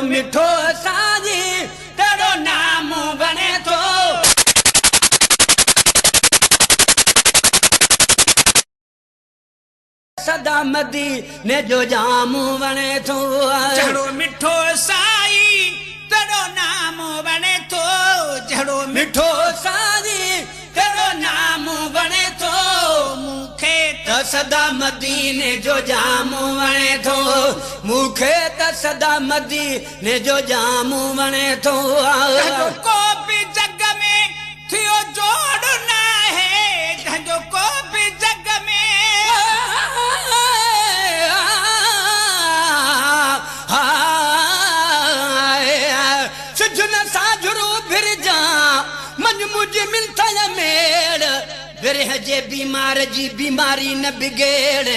मिठो साजी तेरो नाम बने तो सदा मदीने जो जाम बने तो जड़ो मिठो साई तेरो नाम बने तो जड़ो मिठो साजी तेरो नाम बने तो मुखे त सदा मदीने जो जाम बने तो मुखे त सदा मदीने जो जाम बने तो को भी जग में थियो जोड़ ना है जो को भी जग में सुजन साझरो फिर जा मन मुझे मिलता है मेड़ बिरह जे बीमार जी बीमारी न बिगेड़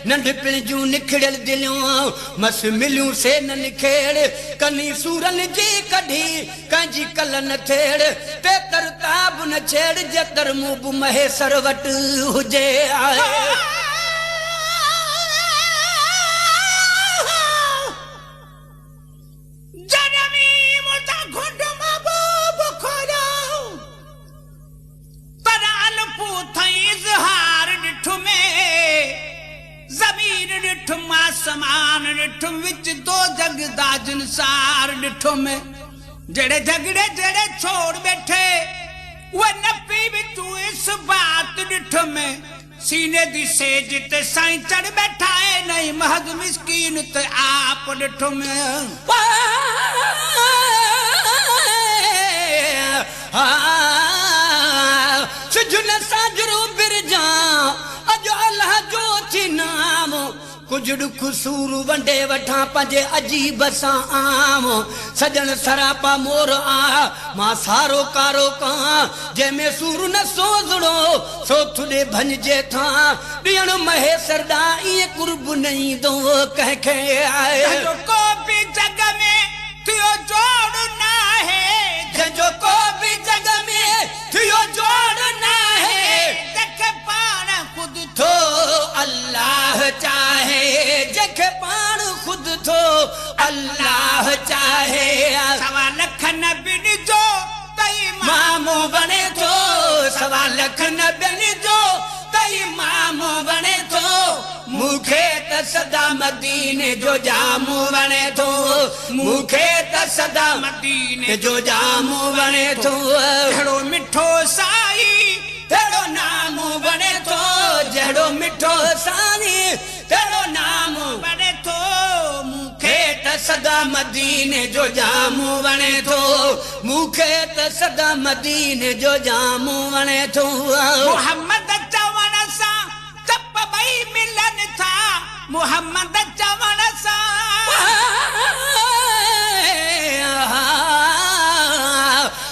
नंढपिण जूं निखड़ल दिलियूं मस मिलियूं से न निखेड़ कनी सूरन जी कढी कंहिंजी कल न थेड़ ते तरताब न छेड़ जतर मुंह महेसर वट हुजे आए समान डिठो विच दो जगदाजन सार डिठो में जेड़े झगड़े जेड़े छोड़ बैठे वो नपी बिचू इस बात डिठो में सीने दी सेज ते साईं चढ़ बैठा है नहीं महज मिस्कीन ते आप डिठो में सुजन साजरो बिरजा अजो अल्लाह जो थी नाम कुछ दुख सूर वंडे वठा पंजे अजीब सा आम सजन सरापा मोर आ मां सारो कारो का जे में सूर न सोजड़ो सो थुडे भंजे था दियण महेसर दा ये कुर्ब नहीं दो कह के आए को भी जग में थियो जोड़ ना है जो को भी जग में थियो जोड़ ना है देख पाण खुद तो अल्लाह चाहे जख पाण खुद थो अल्लाह चाहे सवा लख न बिन जो तई मामो बने तो सवा लख न बिन जो तई मामो बने तो मुखे त सदा मदीने जो जामू बने तो मुखे त सदा मदीने जो जामू बने तो जड़ो मिठो साई तेरो नाम बने तो जड़ो मिठो सानी तेरो नाम बने तो मुखे त सदा मदीने जो जामू बने तो मुखे त सदा मदीने जो जामू बने तो मोहम्मद चवण सा चप भई मिलन था मोहम्मद चवण सा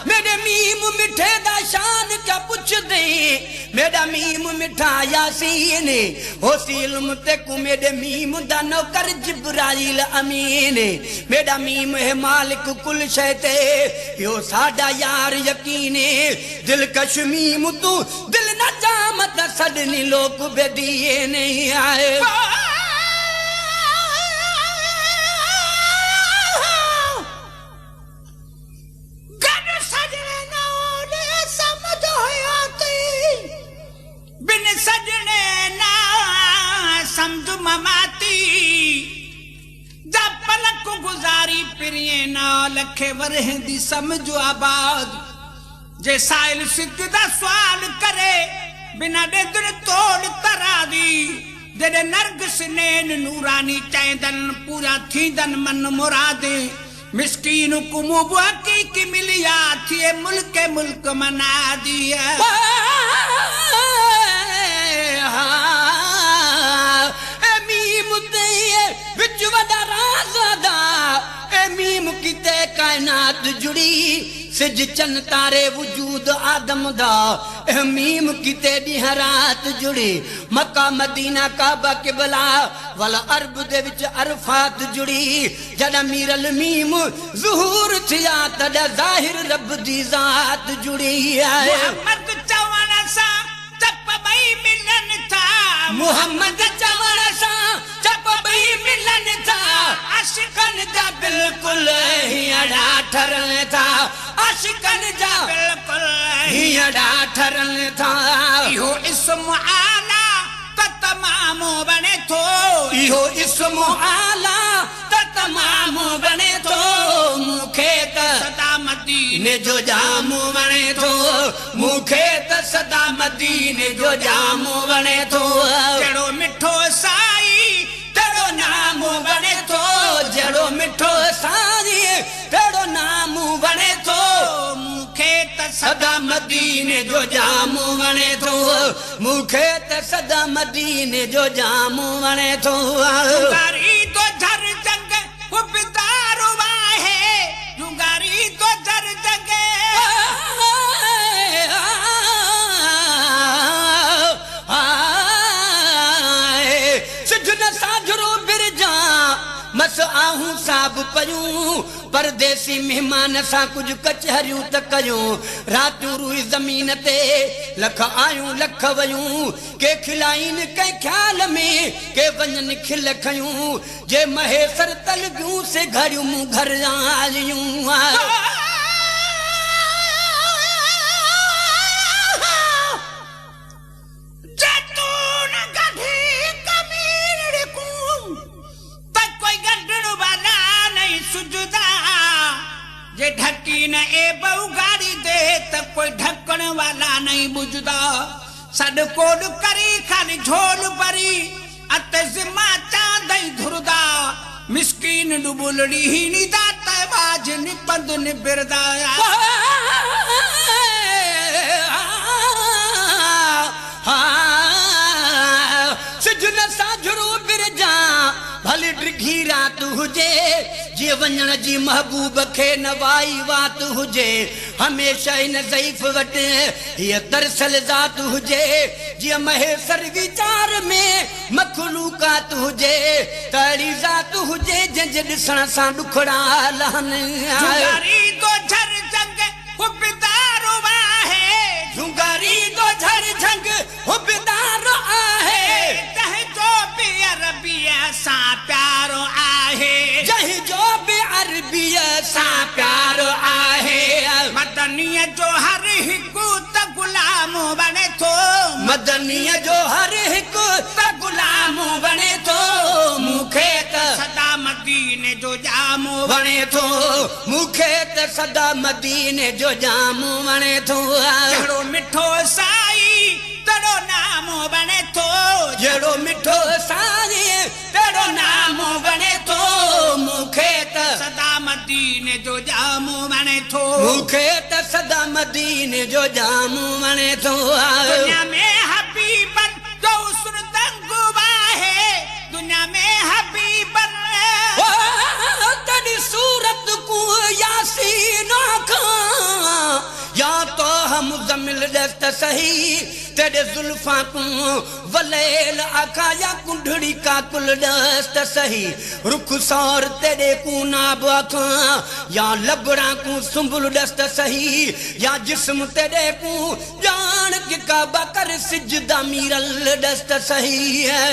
मेरे मीम मिठे दा शान क्या पुछ दे मेरा मीम मिठा यासीन होसी इल्म ते कु मेरे मीम दा नौकर जिब्राइल अमीन मेरा मीम है मालिक कुल शै ते यो साडा यार यकीन दिल कश मीम तू दिल न जामत सडनी लोक बेदिए नहीं आए लखे वरह दी समझो आबाद जे साइल सिक दा सवाल करे बिना दे दिल तोड़ तरा दी जेडे नरगिस नैन नूरानी चैदन पूरा थीदन मन मुरादे मिस्कीन को मुबकी की मिलिया थी मुल्क मना दिया मीम ते विच वडा राज़दा मीम किते कायनात जुड़ी सिज चन तारे वजूद आदम दा मीम किते ॾींहं रात जुड़ी मक्का मदीना काबा किबला वल अरब दे विच अरफात जुड़ी जॾहिं मीरल मीम ज़ुहूर थिया तॾहिं ज़ाहिर रब दी ज़ात जुड़ी आहे मोहम्मद चवण सा चप भई मिलन था मोहम्मद चवण सा चप भई मिलन था आशिकन जा बिल्कुल हियड़ा ठरन था आशिकन जा बिल्कुल हियड़ा ठरन था इहो इस्म आला त तमामो बने थो इहो इस्म आला त तमामो बने थो मूंखे त सदा मदीने जो जामू वणे थो मूंखे त सदा मदीने जो जामू वणे थो जहिड़ो मिठो साई तेरो नाम वणे थो जहिड़ो मिठो साई तेरो नाम वणे थो मूंखे त सदा मदीने जो जामू वणे थो मूंखे त सदा मदीने जो जामू वणे थो जुगारी तो झर जंग हुबदारो आहे जुगारी तो झर जंग सिजन साझरो बिरजा मस आहूं साब पयूं परदेसी मेहमान सा कुछ कचहरियूं त कयूं रातूं रुई ज़मीन ते लख आयूं लख वयूं के खिलाइन के ख्याल में के वञन खिल खयूं जे महेसर तलबियूं से घरियूं मूं घर आयूं जैतून गढ़ी कमीर को त कोई गढ़ण वाला नहीं सुझदा जे ढकी न ए बहु गाड़ी दे त कोई ढकण वाला नहीं बुझदा सड कोड करी खाली झोल भरी अते जिम्मा चांदई धुरदा मिस्कीन डुबुलड़ी ही निदा तबाज निपंद निबिरदा सिजन साझरो बिरजा भले डिघी रात हुजे जे वञण जी महबूब खे नवाई वात हुजे हमेशा इन ज़ईफ़ वटि हीअ तरसल ज़ात हुजे जीअं महेसर वीचार में मखलूकात हुजे तड़ी ज़ात हुजे जंहिंजे ॾिसण सां ॾुखड़ा लहनि जुगारी तो झर जंग हुबदारो आहे जुगारी तो झर जंग हुबदारो आहे जह जो भी अरबिया सा प्यारो आहे जह जो भी अरबिया सा प्यारो आहे मदनीय जो हर हिकु त गुलाम बने थो मदनीय जो हर हिकु त गुलाम बने थो मूंखे त सदा मदीने जो जामो वणे थो मूंखे त सदा मदीने जो जामू वणे थो जहिड़ो मिठो साई तड़ो नाम बने थो जहिड़ो मिठो साई तेरो नाम वणे थो मूंखे त सदा मदीने जो जामो बने थो मूंखे त सदा मदीने जो जामू वणे थो दुनिया में हबीबन जो उस्र दंगु आहे दुनिया में हबीबन तेरी सूरत को यासीन खां या तो हम जमिल दस्त सही तेरे जुल्फा को वलेल आका या कुंडड़ी का कुल दस्त सही रुख सौर तेरे को नाब आखा या लबड़ा को सुंबुल दस्त सही या जिस्म तेरे को जान के काबा कर सिजदा मीरल दस्त सही है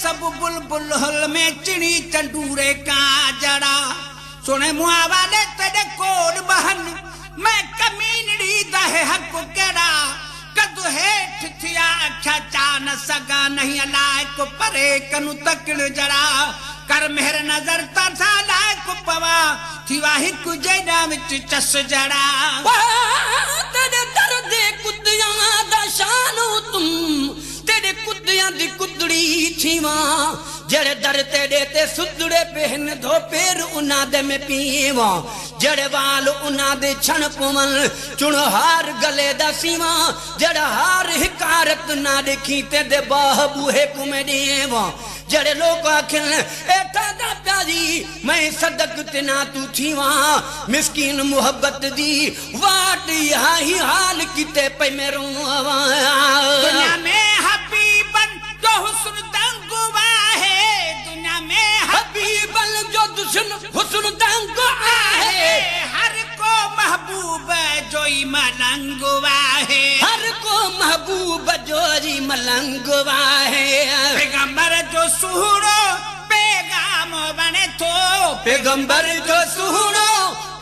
सब बुलबुल हल में चिड़ी चंडूरे का जड़ा सुने मुआ वाले तेरे कोड बहन मैं कमीनड़ी दहे हक केड़ा कदू हेठ थिया अच्छा चा न सगा नहीं लायक परे कनु तकड़ जड़ा कर मेहर नजर तथा लायक पवा थिवा हिक जेडा विच चस जड़ा तेरे दर्द कुतियां दा शानो तुम तेरे कुतियां दी कुदड़ी थीवा जड़े दर तेरे ते सुदड़े पहन धो पेर उना दे में पीवा जड़े वाल उना दे छण पवन चुनहार गले दा सीवा जड़ा हार हिकारत ना देखी ते दे बाह बूहे कुमे देवा जड़े लोग आखिन एटा दा प्यारी मैं सदक तिना तू थीवा मिस्कीन मोहब्बत दी वाट यहाँ ही हाल किते पे मेरो दुनिया में हबीबन जो हुस्न दंगुवा है दुनिया में हबीबन जो हुस्न दंग आहे हर को महबूब जोई मलंग आहे हर को महबूब जोरी मलंग आहे पैगंबर जो सुहणो पैगाम बने थो पैगंबर जो सुहणो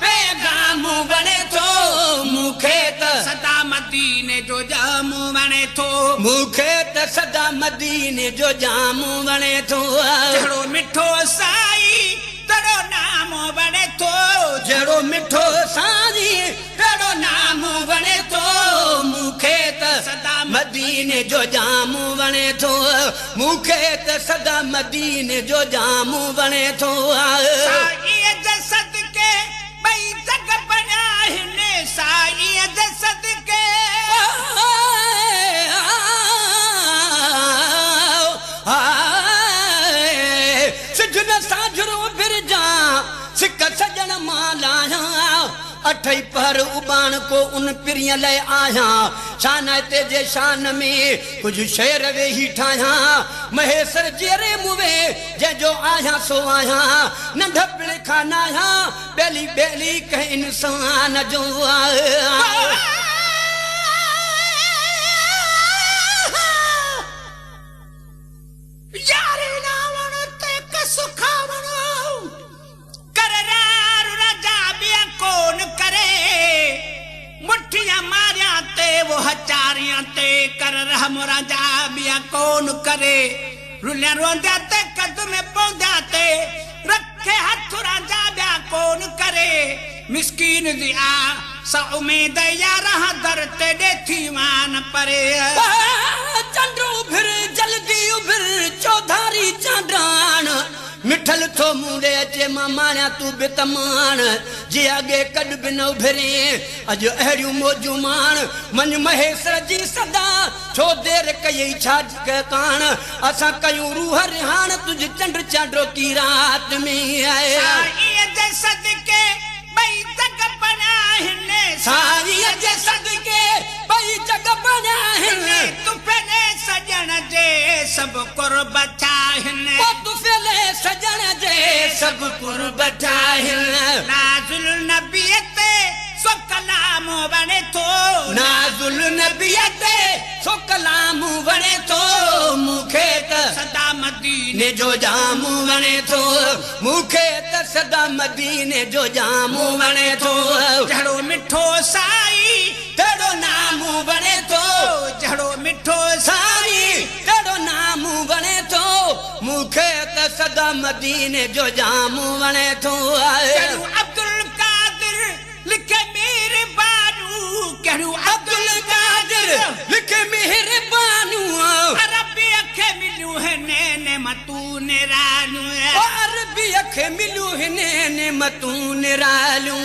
पैगाम बने थो मूंखे त सदा मदीने जो जामू बने थो मूंखे त सदा मदीने जो जामू वणे थो जहिड़ो मिठो साई तड़ो नाम बने थो जहिड़ो मिठो साई तड़ो नाम वणे थो मूंखे त सदा मदीने जो जामू वणे थो मूंखे त सदा मदीने जो जामू वणे थो साईं जे सदके ॿई जग बणिया हिन साईं जे सदके सिजन साझरो फिरजा सिक सजन मालाया अठई पर उबान को उन पिरिय ले आया शान तेजे शान में कुछ शेर वे ही ठाया महेश्वर जेरे मुवे जे जो आया सो आया नंढ पिण खानाया बेली बेली कह इंसान जो यारे नावण ते कसु खावणो कररार राजा बिया कौन करे मुठिया मारिया ते वो हचारिया ते कर रहम राजा बिया कौन करे रुलिया रोंदा ते कदम पौधा ते रखे हथ राजा बिया कौन करे मिस्कीन दिया सा उम्मीद यार दर ते देथी मान परे चंद्रो फिर जल्दी उभिर चौधारी चांडान मिठल थो मुंडे अचे मामाण्या तू बि तमान जे अॻे कॾ बि न उभिरे अॼु अहिड़ियूं मौजूं माण मन महेश्वर जी सदा छो देर कई छा कान असां कयूं रूह रिहान तुझ चंड चांडो की रात में आए साईं जे सदके ॿई जग बणिया हिन साईं जे सदके ॿई जग बणिया आहिनि तू पेने सजण जे सभु कुर्ब ठाहिन तू फेले सजण जे सभु कुर्ब ठाहिन नाज़ुल नबी ते सो कलाम बणे थो नाज़ुल नबी ते सो कलाम वणे थो मूंखे त सदा मदीने ने जो जामू वणे थो मूंखे त सदा मदीने जो जामू वणे थो जहिड़ो मिठो साई तेरो नाम वणे थो जहिड़ो मिठो साईं तेरो नाम वणे थो मूंखे त सदा मदीने जो जामू वणे थो कहिड़ो अब्दुल कादिर लिखे मेरे बानू कहिड़ो अब्दुल कादिर लिखे मेहरबानू अरबी अखे मिलियूं हिन मतून रानू अरबी अखे मिलू हिने मतूं निरालू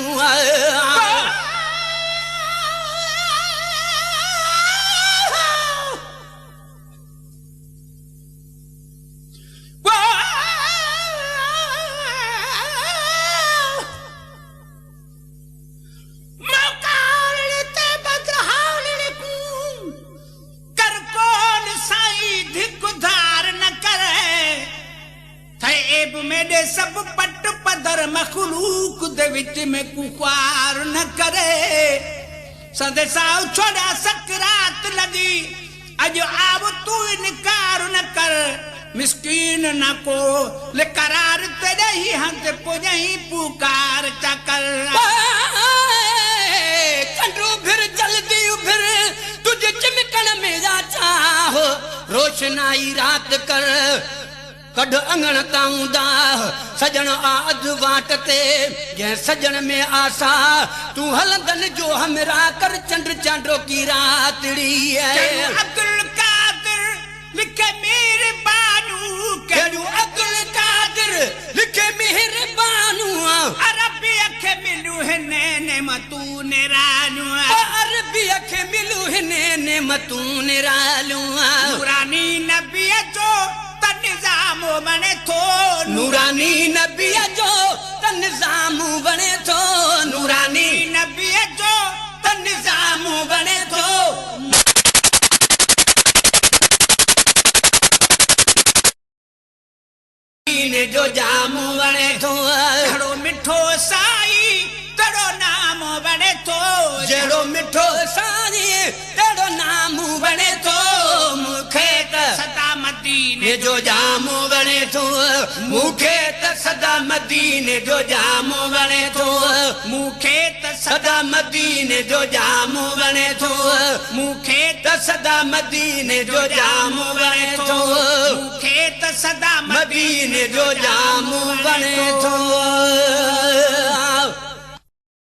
मेरे सब पट पदर मखलूक दे विच में कुख्वार न करे सदे साव छोड़ा सकरात लगी अज आव तू इनकार न कर मिस्कीन न को ले करार ते ही हंत पुजही पुकार चकर कंडू फिर जल्दी उभिर तुझे चिमकण में जा चाह रोशनाई रात कर कढ अंगण ताऊं दाह सजण आद वाट ते जंहिं सजण में आसा तू हलंदन जो हमरा कर चंड चांडो की रातड़ी है अब्दुल कादिर लिखे मेरे बानू केड़ू अब्दुल कादिर लिखे मेहरबानू अरबी अखे मिलू हिने मतून रानू अरबी अखे मिलू हिने मतूं निरालू नूरानी नबी जो निजाम बने थो नूरानी नबी जो त निजाम बने थो नूरानी नबी जो त निजाम बने थो जो जा जाम वणे थो जहिड़ो मिठो साई तड़ो नाम वणे थो जहिड़ो मिठो साई तहिड़ो नाम वणे थो मूंखे त सदा मदीने ने जो जाम वणे थो मूंखे त सदा मदीने जो जाम वणे थो मूंखे त सदा मदीने जो जाम वणे थो मूंखे त सदा मदीने जो जाम वणे थो मूंखे त सदा मदीने जो जाम वणे थो